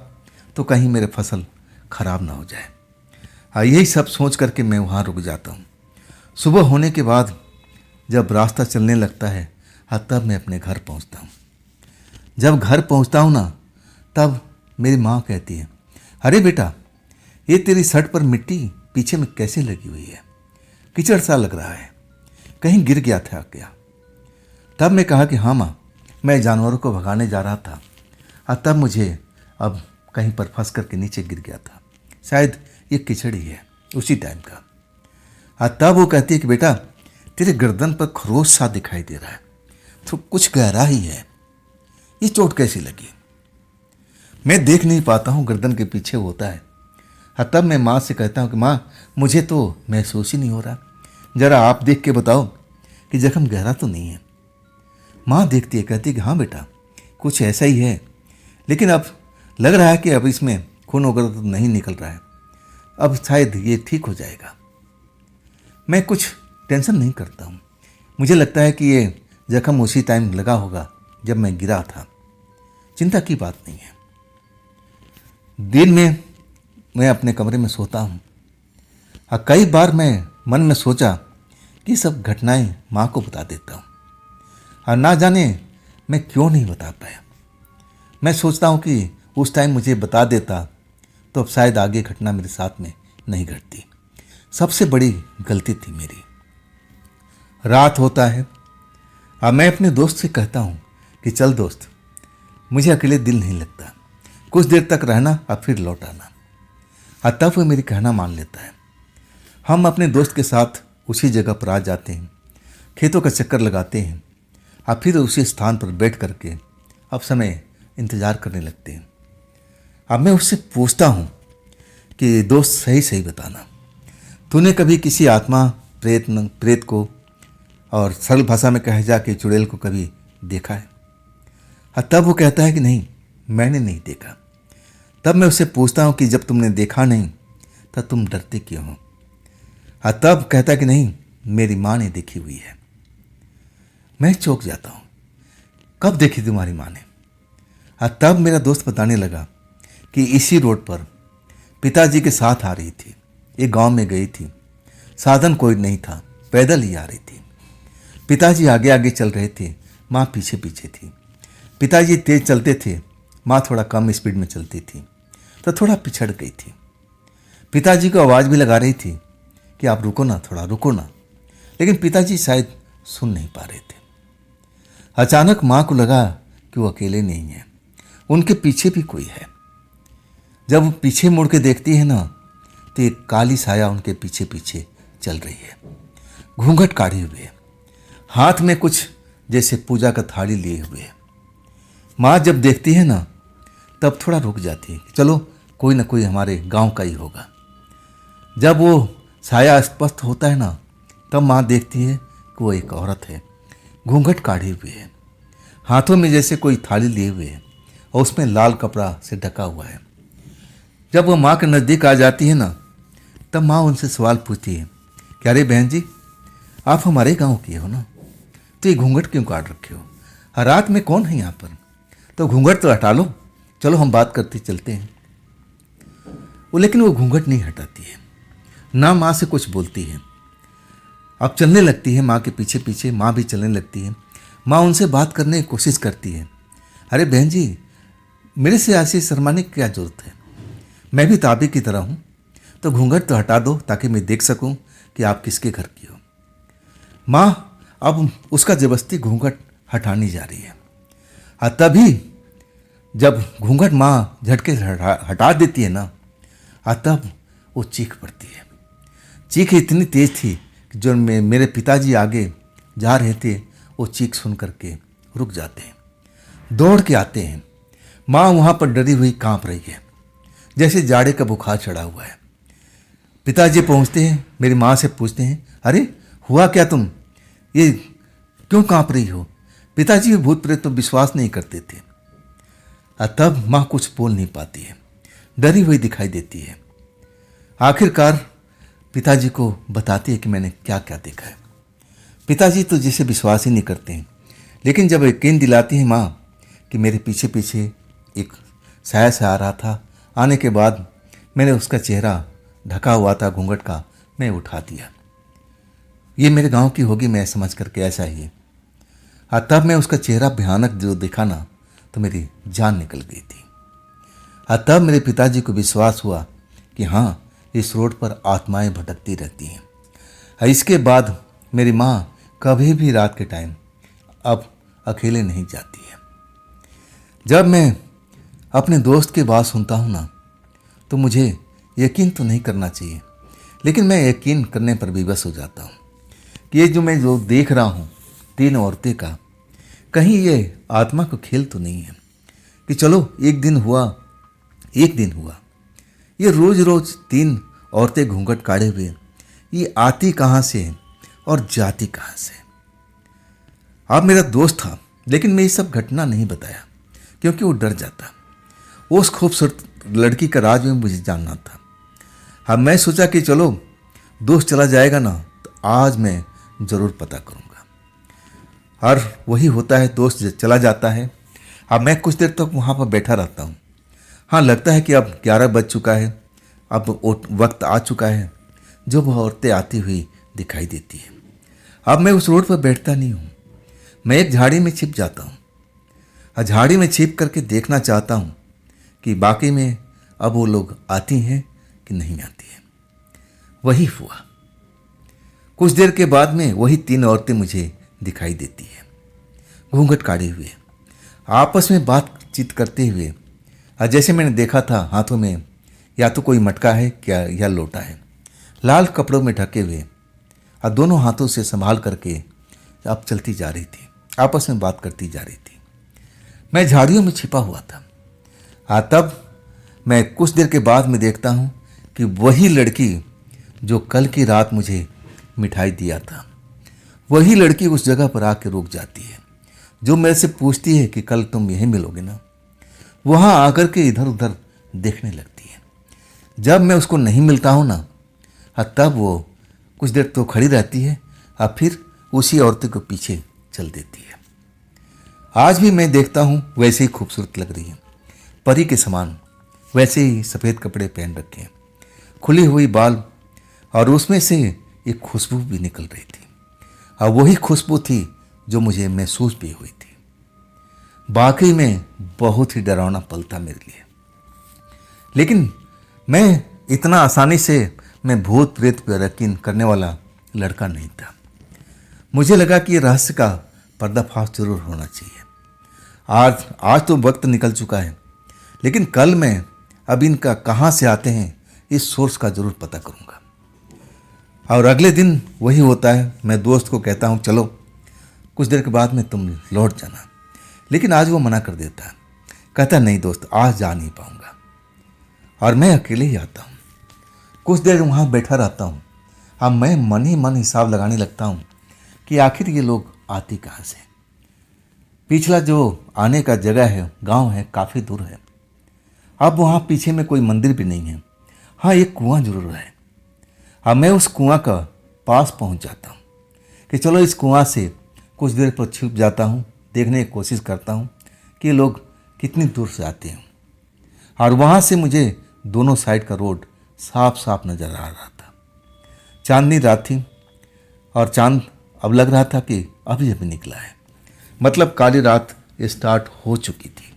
तो कहीं मेरे फसल खराब ना हो जाए। यही सब सोच करके मैं वहाँ रुक जाता हूँ। सुबह होने के बाद जब रास्ता चलने लगता है, तब मैं अपने घर पहुँचता हूँ। जब घर पहुँचता हूँ ना, तब मेरी माँ कहती है, अरे बेटा, ये तेरी शर्ट पर मिट्टी पीछे में कैसे लगी हुई है, कीचड़ सा लग रहा है, कहीं गिर गया था क्या। तब मैं कहा कि हाँ माँ, मैं जानवरों को भगाने जा रहा था और तब मुझे अब कहीं पर फंस करके नीचे गिर गया था। शायद ये कीचड़ ही है उसी टाइम का। और तब वो कहती है कि बेटा, तेरे गर्दन पर खरोच सा दिखाई दे रहा है, तो कुछ गहरा ही है, ये चोट कैसी लगी। मैं देख नहीं पाता हूँ गर्दन के पीछे होता है। और तब मैं माँ से कहता हूँ कि माँ, मुझे तो महसूस ही नहीं हो रहा, ज़रा आप देख के बताओ कि जख्म गहरा तो नहीं है। माँ देखती है, कहती है कि हाँ बेटा, कुछ ऐसा ही है, लेकिन अब लग रहा है कि अब इसमें खून वगैरह तो नहीं निकल रहा है। अब शायद ये ठीक हो जाएगा। मैं कुछ टेंशन नहीं करता हूँ। मुझे लगता है कि ये जख्म उसी टाइम लगा होगा जब मैं गिरा था। चिंता की बात नहीं है। दिन में मैं अपने कमरे में सोता हूँ और कई बार मैं मन में सोचा कि सब घटनाएं माँ को बता देता हूँ, और ना जाने मैं क्यों नहीं बता पाया। मैं सोचता हूँ कि उस टाइम मुझे बता देता तो अब शायद आगे घटना मेरे साथ में नहीं घटती। सबसे बड़ी गलती थी मेरी। रात होता है और मैं अपने दोस्त से कहता हूँ कि चल दोस्त, मुझे अकेले दिल नहीं लगता, कुछ देर तक रहना और फिर लौट आना। और तब वो मेरी कहना मान लेता है। हम अपने दोस्त के साथ उसी जगह पर आ जाते हैं, खेतों का चक्कर लगाते हैं और फिर उसी स्थान पर बैठ करके अब समय इंतज़ार करने लगते हैं। अब मैं उससे पूछता हूँ कि दोस्त सही सही बताना, तूने कभी किसी आत्मा प्रेत को और सरल भाषा में कहे जा कि चुड़ैल को कभी देखा है? और तब वो कहता है कि नहीं, मैंने नहीं देखा। तब मैं उससे पूछता हूँ कि जब तुमने देखा नहीं तब तुम डरते क्यों हो? और तब कहता है कि नहीं, मेरी माँ ने देखी हुई है। मैं चौंक जाता हूँ, कब देखी तुम्हारी माँ ने? और तब मेरा दोस्त बताने लगा कि इसी रोड पर पिताजी के साथ आ रही थी, एक गांव में गई थी, साधन कोई नहीं था, पैदल ही आ रही थी। पिताजी आगे आगे चल रहे थे, माँ पीछे पीछे थी। पिताजी तेज चलते थे, माँ थोड़ा कम स्पीड में चलती थी, तो थोड़ा पिछड़ गई थी। पिताजी को आवाज़ भी लगा रही थी कि आप रुको ना, थोड़ा रुको ना, लेकिन पिताजी शायद सुन नहीं पा रहे थे। अचानक माँ को लगा कि वो अकेले नहीं है, उनके पीछे भी कोई है। जब वो पीछे मुड़ के देखती है ना, तो एक काली साया उनके पीछे पीछे चल रही है, घूंघट काढ़े हुए, हाथ में कुछ जैसे पूजा का थाली लिए हुए। माँ जब देखती है ना, तब थोड़ा रुक जाती है कि चलो कोई ना कोई हमारे गांव का ही होगा। जब वो साया स्पष्ट होता है ना, तब माँ देखती है कि वो एक औरत है, घूंघट काढ़े हुए है, हाथों में जैसे कोई थाली लिए हुए है और उसमें लाल कपड़ा से ढका हुआ है। जब वो माँ के नज़दीक आ जाती है ना, तब माँ उनसे सवाल पूछती है कि अरे बहन जी, आप हमारे गांव की हो ना, तो ये घूंघट क्यों काट रखे हो? और रात में कौन है यहाँ पर? तो घूंघट तो हटा लो, चलो हम बात करते चलते हैं। लेकिन वो घूंघट नहीं हटाती है, ना माँ से कुछ बोलती है। अब चलने लगती है माँ के पीछे पीछे, माँ भी चलने लगती है। माँ उनसे बात करने की कोशिश करती है। अरे बहन जी, मेरे से ऐसी शर्माने की क्या जरूरत है? मैं भी ताबी की तरह हूँ, तो घूंघट तो हटा दो ताकि मैं देख सकूँ कि आप किसके घर की हो। माँ अब उसका जबरदस्ती घूंघट हटानी जा रही है, और तभी जब घूंघट माँ झटके से हटा देती है ना, तब वो चीख पड़ती है। चीख इतनी तेज थी कि जो मेरे पिताजी आगे जा रहे थे, वो चीख सुन करके रुक जाते हैं, दौड़ के आते हैं। माँ वहाँ पर डरी हुई कांप रही है, जैसे जाड़े का बुखार चढ़ा हुआ है। पिताजी पहुँचते हैं, मेरी माँ से पूछते हैं, अरे हुआ क्या, तुम ये क्यों कांप रही हो? पिताजी भूत प्रेत तो विश्वास नहीं करते थे। तब माँ कुछ बोल नहीं पाती है, डरी हुई दिखाई देती है। आखिरकार पिताजी को बताती है कि मैंने क्या क्या देखा है। पिताजी तो जिसे विश्वास ही नहीं करते हैं, लेकिन जब यकीन दिलाती है माँ कि मेरे पीछे पीछे एक साया से आ रहा था, आने के बाद मैंने उसका चेहरा ढका हुआ था घूंघट का, मैं उठा दिया, ये मेरे गांव की होगी मैं समझ करके, ऐसा ही है। तब मैं उसका चेहरा भयानक जो देखा ना, तो मेरी जान निकल गई थी। तब मेरे पिताजी को विश्वास हुआ कि हाँ, इस रोड पर आत्माएं भटकती रहती हैं। इसके बाद मेरी माँ कभी भी रात के टाइम अब अकेले नहीं जाती है। जब मैं अपने दोस्त की बात सुनता हूँ ना, तो मुझे यकीन तो नहीं करना चाहिए, लेकिन मैं यकीन करने पर विवश हो जाता हूँ कि ये जो देख रहा हूँ 3 औरतें का, कहीं ये आत्मा का खेल तो नहीं है कि चलो एक दिन हुआ। ये रोज रोज 3 औरतें घूंघट काढ़े हुए, ये आती कहाँ से है और जाती कहाँ से? अब मेरा दोस्त था, लेकिन मैं ये सब घटना नहीं बताया क्योंकि वो डर जाता। वो उस खूबसूरत लड़की का राज में मुझे जानना था। अब मैं सोचा कि चलो दोस्त चला जाएगा ना तो आज मैं ज़रूर पता करूँगा। और वही होता है, दोस्त चला जाता है। अब मैं कुछ देर तक वहाँ पर बैठा रहता हूँ। हाँ, लगता है कि अब 11 बज चुका है, अब वक्त आ चुका है जो वह औरतें आती हुई दिखाई देती है। अब मैं उस रोड पर बैठता नहीं हूँ, मैं एक झाड़ी में छिप जाता हूँ और झाड़ी में छिप करके देखना चाहता हूँ कि बाकी में अब वो लोग आती हैं कि नहीं आती हैं। वही हुआ। कुछ देर के बाद में वही 3 औरतें मुझे दिखाई देती हैं, घूंघट काढ़े हुए, आपस में बातचीत करते हुए। और जैसे मैंने देखा था, हाथों में या तो कोई मटका है क्या या लोटा है, लाल कपड़ों में ढके हुए, और दोनों हाथों से संभाल करके अब चलती जा रही थी, आपस में बात करती जा रही थी। मैं झाड़ियों में छिपा हुआ था। तब मैं कुछ देर के बाद में देखता हूँ कि वही लड़की जो कल की रात मुझे मिठाई दिया था, वही लड़की उस जगह पर आके रुक जाती है जो मेरे से पूछती है कि कल तुम यहीं मिलोगे ना। वहाँ आकर के इधर उधर देखने लगती है। जब मैं उसको नहीं मिलता हूँ ना, तब वो कुछ देर तो खड़ी रहती है और फिर उसी औरत को पीछे चल देती है। आज भी मैं देखता हूँ वैसे ही खूबसूरत लग रही है, परी के समान, वैसे ही सफ़ेद कपड़े पहन रखे हैं, खुली हुई बाल, और उसमें से एक खुशबू भी निकल रही थी। और वही खुशबू थी जो मुझे महसूस भी हुई थी। वाकई में बहुत ही डरावना पल था मेरे लिए। लेकिन मैं इतना आसानी से मैं भूत प्रेत पर यकीन करने वाला लड़का नहीं था। मुझे लगा कि ये रहस्य का पर्दाफाश जरूर होना चाहिए। आज तो वक्त निकल चुका है, लेकिन कल मैं अब इनका कहाँ से आते हैं इस सोर्स का जरूर पता करूँगा। और अगले दिन वही होता है, मैं दोस्त को कहता हूँ चलो कुछ देर के बाद में तुम लौट जाना, लेकिन आज वो मना कर देता है, कहता नहीं दोस्त आज जा नहीं पाऊँगा। और मैं अकेले ही आता हूँ, कुछ देर वहाँ बैठा रहता हूँ। अब मैं मन ही मन हिसाब लगाने लगता हूँ कि आखिर ये लोग आती कहाँ से। पिछला जो आने का जगह है, गांव है, काफ़ी दूर है। अब वहाँ पीछे में कोई मंदिर भी नहीं है। हाँ, एक कुआं जरूर है। अब मैं उस कुआं का पास पहुँच जाता हूँ कि चलो इस कुआं से कुछ देर पर छिप जाता हूँ, देखने की कोशिश करता हूँ कि लोग कितनी दूर से आते हैं। और वहाँ से मुझे दोनों साइड का रोड साफ साफ नज़र आ रहा था। चांदनी रात थी और चांद अब लग रहा था कि अभी अभी निकला है, मतलब काली रात स्टार्ट हो चुकी थी।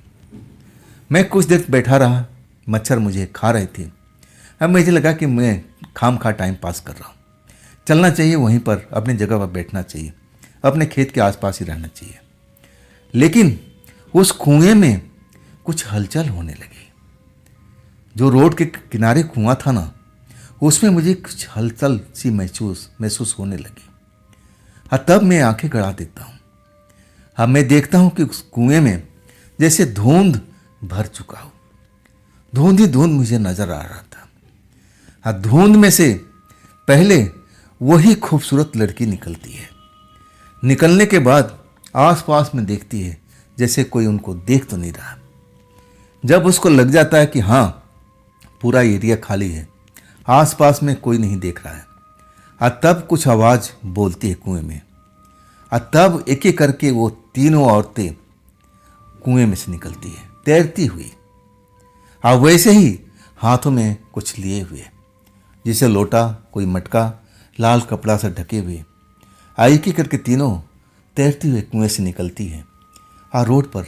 मैं कुछ देर बैठा रहा, मच्छर मुझे खा रहे थे। अब मुझे लगा कि मैं खाम खा टाइम पास कर रहा हूँ, चलना चाहिए, वहीं पर अपनी जगह पर बैठना चाहिए, अपने खेत के आसपास ही रहना चाहिए। लेकिन उस कुएं में कुछ हलचल होने लगी। जो रोड के किनारे कुआं था ना, उसमें मुझे कुछ हलचल सी महसूस होने लगी। तब मैं आंखें गड़ा देता हूँ। अब मैं देखता हूँ कि उस कुएं में जैसे धुंध भर चुका हो, धुंध ही धुंध मुझे नजर आ रहा था। धुंध में से पहले वही खूबसूरत लड़की निकलती है। निकलने के बाद आसपास में देखती है जैसे कोई उनको देख तो नहीं रहा। जब उसको लग जाता है कि हाँ पूरा एरिया खाली है, आसपास में कोई नहीं देख रहा है, तब कुछ आवाज़ बोलती है कुएं में। तब एक एक करके वो तीनों औरतें कुएं में से निकलती है तैरती हुई, और वैसे ही हाथों में कुछ लिए हुए, जैसे लोटा, कोई मटका, लाल कपड़ा से ढके हुए। एक एक करके तीनों तैरती हुए कुएं से निकलती है और रोड पर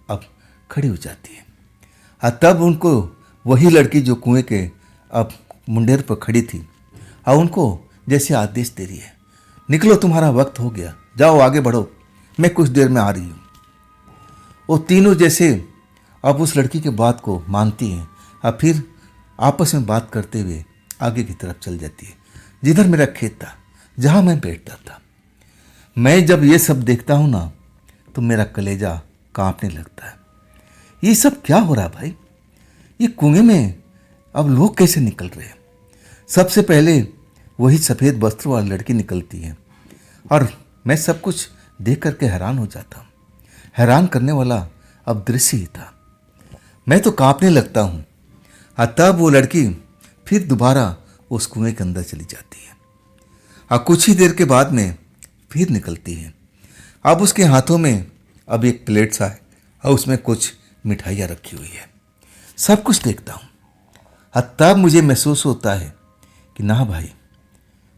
अब खड़ी हो जाती है। तब उनको वही लड़की जो कुएं के अब मुंडेर पर खड़ी थी, और उनको जैसे आदेश दे रही है, निकलो तुम्हारा वक्त हो गया, जाओ आगे बढ़ो, मैं कुछ देर में आ रही हूँ। वो तीनों जैसे अब उस लड़की के बात को मानती हैं और फिर आपस में बात करते हुए आगे की तरफ चल जाती है, जिधर मेरा खेत था, जहाँ मैं बैठता था। मैं जब ये सब देखता हूँ ना तो मेरा कलेजा कांपने लगता है। ये सब क्या हो रहा है भाई? ये कुएं में अब लोग कैसे निकल रहे हैं? सबसे पहले वही सफ़ेद वस्त्र वाली लड़की निकलती है और मैं सब कुछ देख करके हैरान हो जाता हूँ। हैरान करने वाला अब दृश्य ही था। मैं तो कांपने लगता हूँ। तब वो लड़की फिर दोबारा उस कुएं के अंदर चली जाती है और कुछ ही देर के बाद में फिर निकलती है। अब उसके हाथों में अब एक प्लेट सा है और उसमें कुछ मिठाइयाँ रखी हुई है। सब कुछ देखता हूँ और तब मुझे महसूस होता है कि ना भाई,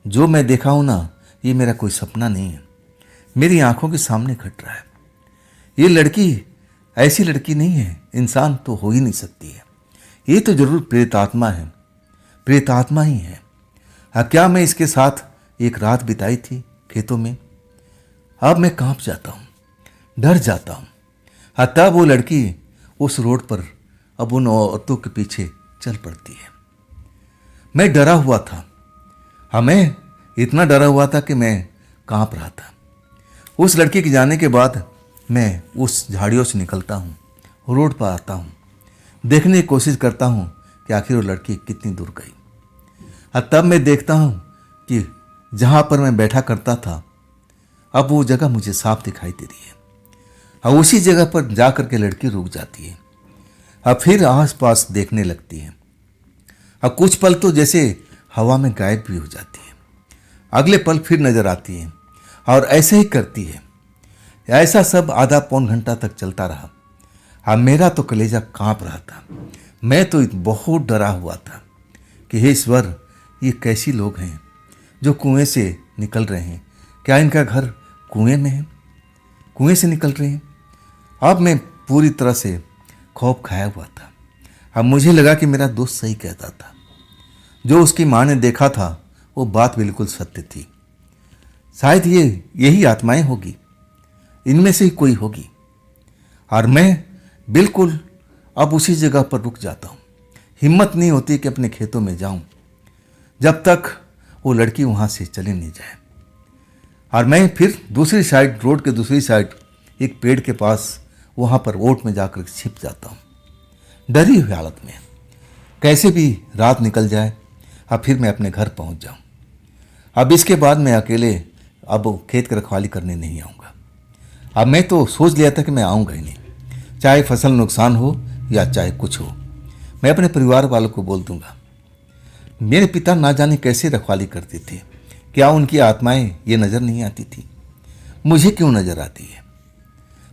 जो मैं देखा हूँ ना, ये मेरा कोई सपना नहीं है, मेरी आंखों के सामने घट रहा है। ये लड़की ऐसी लड़की नहीं है, इंसान तो हो ही नहीं सकती है। ये तो जरूर प्रेतात्मा है, प्रेतात्मा ही है। हाँ, क्या मैं इसके साथ एक रात बिताई थी खेतों में? अब मैं कांप जाता हूँ, डर जाता हूँ। हाँ, तब वो लड़की उस रोड पर अब उन औरतों के पीछे चल पड़ती है। मैं डरा हुआ था। हाँ, मैं इतना डरा हुआ था कि मैं कांप रहा था। उस लड़की के जाने के बाद मैं उस झाड़ियों से निकलता हूँ, रोड पर आता हूँ, देखने की कोशिश करता हूँ कि आखिर वो लड़की कितनी दूर गई। और तब मैं देखता हूँ कि जहाँ पर मैं बैठा करता था, अब वो जगह मुझे साफ दिखाई दे रही है। और उसी जगह पर जा कर के लड़की रुक जाती है। अब फिर आसपास देखने लगती है और कुछ पल तो जैसे हवा में गायब भी हो जाती है। अगले पल फिर नजर आती है और ऐसे ही करती है। ऐसा सब आधा पौन घंटा तक चलता रहा। अब मेरा तो कलेजा कांप रहा था। मैं तो बहुत डरा हुआ था कि हे ईश्वर, ये कैसी लोग हैं जो कुएं से निकल रहे हैं? क्या इनका घर कुएं में है? कुएं से निकल रहे हैं? अब मैं पूरी तरह से खौफ खाया हुआ था। अब मुझे लगा कि मेरा दोस्त सही कहता था। जो उसकी माँ ने देखा था वो बात बिल्कुल सत्य थी। शायद यही आत्माएं होगी, इनमें से ही कोई होगी। और मैं बिल्कुल अब उसी जगह पर रुक जाता हूँ। हिम्मत नहीं होती कि अपने खेतों में जाऊं जब तक वो लड़की वहाँ से चली नहीं जाए। और मैं फिर दूसरी साइड, रोड के दूसरी साइड एक पेड़ के पास वहाँ पर ओट में जाकर छिप जाता हूँ, डरी हुई हालत में। कैसे भी रात निकल जाए और फिर मैं अपने घर पहुँच जाऊँ। अब इसके बाद मैं अकेले अब खेत की रखवाली करने नहीं आऊँगा। अब मैं तो सोच लिया था कि मैं आऊँगा ही नहीं, चाहे फसल नुकसान हो या चाहे कुछ हो। मैं अपने परिवार वालों को बोल दूंगा। मेरे पिता ना जाने कैसे रखवाली करते थे। क्या उनकी आत्माएं ये नज़र नहीं आती थी? मुझे क्यों नज़र आती है?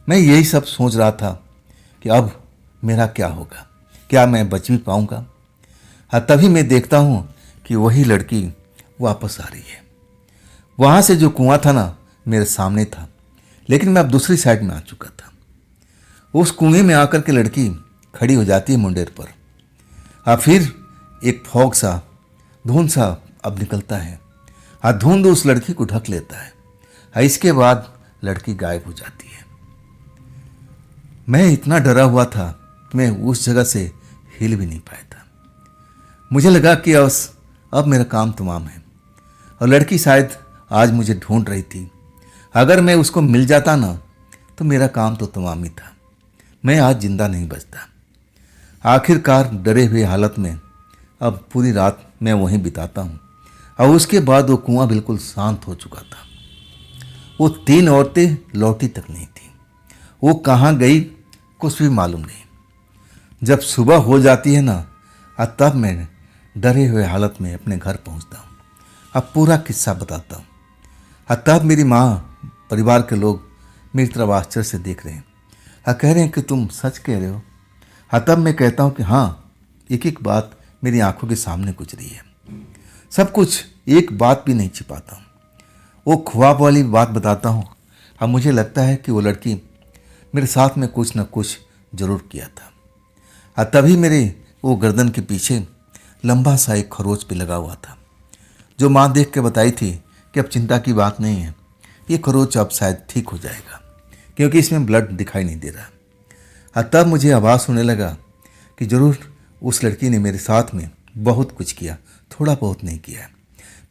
मैं यही सब सोच रहा था कि अब मेरा क्या होगा, क्या मैं बच भी पाऊंगा? हाँ, तभी मैं देखता हूँ कि वही लड़की वापस आ रही है। वहाँ से जो कुआं था ना, मेरे सामने था, लेकिन मैं अब दूसरी साइड में आ चुका था। उस कुएं में आकर के लड़की खड़ी हो जाती है मुंडेर पर। फिर एक फॉग सा, धुंध सा अब निकलता है। धुंध उस लड़की को ढक लेता है। इसके बाद लड़की गायब हो जाती है। मैं इतना डरा हुआ था कि मैं उस जगह से हिल भी नहीं पाया था। मुझे लगा कि अब मेरा काम तमाम है और लड़की शायद आज मुझे ढूंढ रही थी। अगर मैं उसको मिल जाता ना तो मेरा काम तो तमाम ही था। मैं आज जिंदा नहीं बचता। आखिरकार डरे हुए हालत में अब पूरी रात मैं वहीं बिताता हूँ। और उसके बाद वो कुआं बिल्कुल शांत हो चुका था। वो 3 औरतें लौटी तक नहीं थी। वो कहाँ गई कुछ भी मालूम नहीं। जब सुबह हो जाती है ना, तब मैं डरे हुए हालत में अपने घर पहुँचता हूँ। अब पूरा किस्सा बताता हूँ। तब मेरी माँ, परिवार के लोग मेरी तरफ आश्चर्य से देख रहे हैं। कह रहे हैं कि तुम सच कह रहे हो? तब मैं कहता हूँ कि हाँ, एक एक बात मेरी आंखों के सामने गुजर रही है। सब कुछ, एक बात भी नहीं छिपाता हूँ। वो ख्वाब वाली बात बताता हूँ। अब मुझे लगता है कि वो लड़की मेरे साथ में कुछ न कुछ जरूर किया था। तभी मेरे वो गर्दन के पीछे लंबा सा एक खरोच भी लगा हुआ था, जो माँ देख के बताई थी कि अब चिंता की बात नहीं है, ये खरोच अब शायद ठीक हो जाएगा क्योंकि इसमें ब्लड दिखाई नहीं दे रहा। तब मुझे आभास होने लगा कि जरूर उस लड़की ने मेरे साथ में बहुत कुछ किया, थोड़ा बहुत नहीं किया।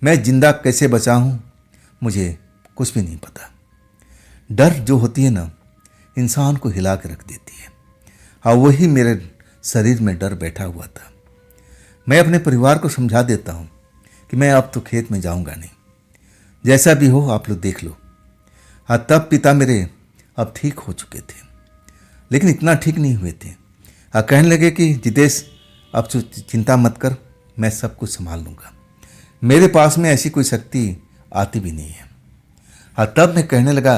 मैं जिंदा कैसे बचा हूँ मुझे कुछ भी नहीं पता। डर जो होती है ना, इंसान को हिला के रख देती है। और वही मेरे शरीर में डर बैठा हुआ था। मैं अपने परिवार को समझा देता हूँ कि मैं अब तो खेत में जाऊँगा नहीं, जैसा भी हो आप लोग देख लो। तब पिता मेरे अब ठीक हो चुके थे, लेकिन इतना ठीक नहीं हुए थे। कहने लगे कि जितेश, अब तो चिंता मत कर, मैं सब कुछ संभाल लूँगा, मेरे पास में ऐसी कोई शक्ति आती भी नहीं है। हाँ, तब मैं कहने लगा,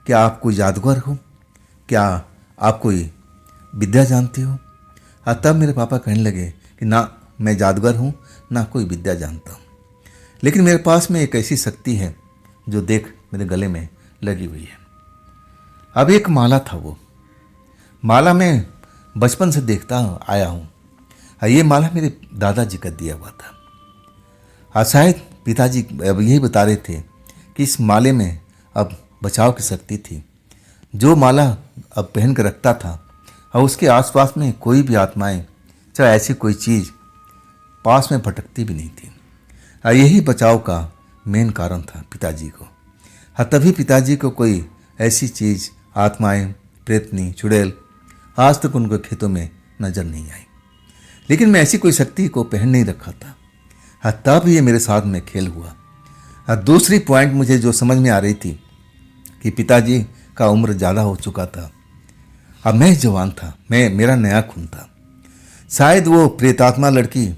क्या आप कोई जादूगर हो? क्या आप कोई विद्या जानते हो? हाँ, तब मेरे पापा कहने लगे कि ना मैं जादूगर हूँ, ना कोई विद्या जानता हूँ, लेकिन मेरे पास में एक ऐसी शक्ति है जो देख मेरे गले में लगी हुई है। अब एक माला था, वो माला मैं बचपन से देखता आया हूँ। ये माला मेरे दादाजी का दिया हुआ था। शायद पिताजी अब यही बता रहे थे कि इस माले में अब बचाव की शक्ति थी। जो माला अब पहन कर रखता था और उसके आसपास में कोई भी आत्माएं, चाहे ऐसी कोई चीज़ पास में भटकती भी नहीं थी। यही बचाव का मेन कारण था पिताजी को। तभी पिताजी को कोई ऐसी चीज़, आत्माएं, प्रेतनी, चुड़ैल आज तक उनके खेतों में नजर नहीं आई। लेकिन मैं ऐसी कोई शक्ति को पहन नहीं रखा था। तब ये मेरे साथ में खेल हुआ। दूसरी पॉइंट मुझे जो समझ में आ रही थी कि पिताजी का उम्र ज़्यादा हो चुका था, अब मैं जवान था, मेरा नया खून था। शायद वो प्रेतात्मा लड़की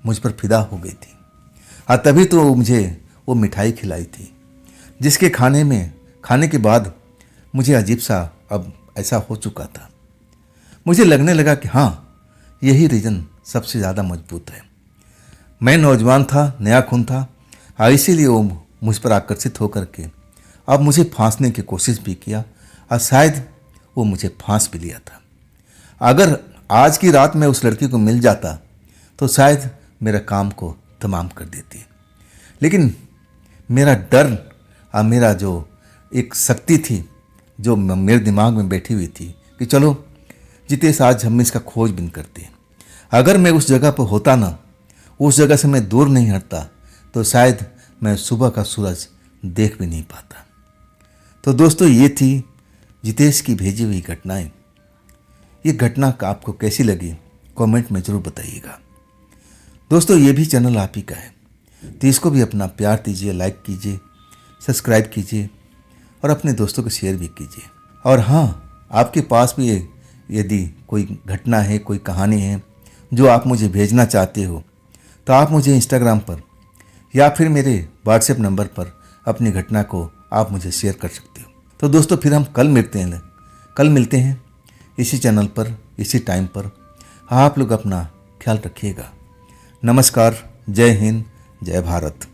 मुझ पर फिदा हो गई थी। तभी तो मुझे वो मिठाई खिलाई थी, जिसके खाने के बाद मुझे अजीब सा अब ऐसा हो चुका था। मुझे लगने लगा कि हाँ, यही रीज़न सबसे ज़्यादा मजबूत है। मैं नौजवान था, नया खून था, इसीलिए वो मुझ पर आकर्षित होकर के अब मुझे फांसने की कोशिश भी किया और शायद वो मुझे फांस भी लिया था। अगर आज की रात में उस लड़की को मिल जाता तो शायद मेरा काम को तमाम कर देती। लेकिन मेरा डर और मेरा जो एक शक्ति थी जो मेरे दिमाग में बैठी हुई थी कि चलो जितेश, आज हम इसका खोजबीन करते हैं। अगर मैं उस जगह पर होता ना, उस जगह से मैं दूर नहीं हटता, तो शायद मैं सुबह का सूरज देख भी नहीं पाता। तो दोस्तों, ये थी जितेश की भेजी हुई घटनाएं। ये घटना आपको कैसी लगी कमेंट में ज़रूर बताइएगा। दोस्तों, ये भी चैनल आप ही का है, तो इसको भी अपना प्यार दीजिए, लाइक कीजिए, सब्सक्राइब कीजिए और अपने दोस्तों को शेयर भी कीजिए। और हाँ, आपके पास भी यदि कोई घटना है, कोई कहानी है जो आप मुझे भेजना चाहते हो, तो आप मुझे इंस्टाग्राम पर या फिर मेरे व्हाट्सएप नंबर पर अपनी घटना को आप मुझे शेयर कर सकते हो। तो दोस्तों, फिर हम कल मिलते हैं इसी चैनल पर, इसी टाइम पर। आप लोग अपना ख्याल रखिएगा। नमस्कार, जय हिंद, जय भारत।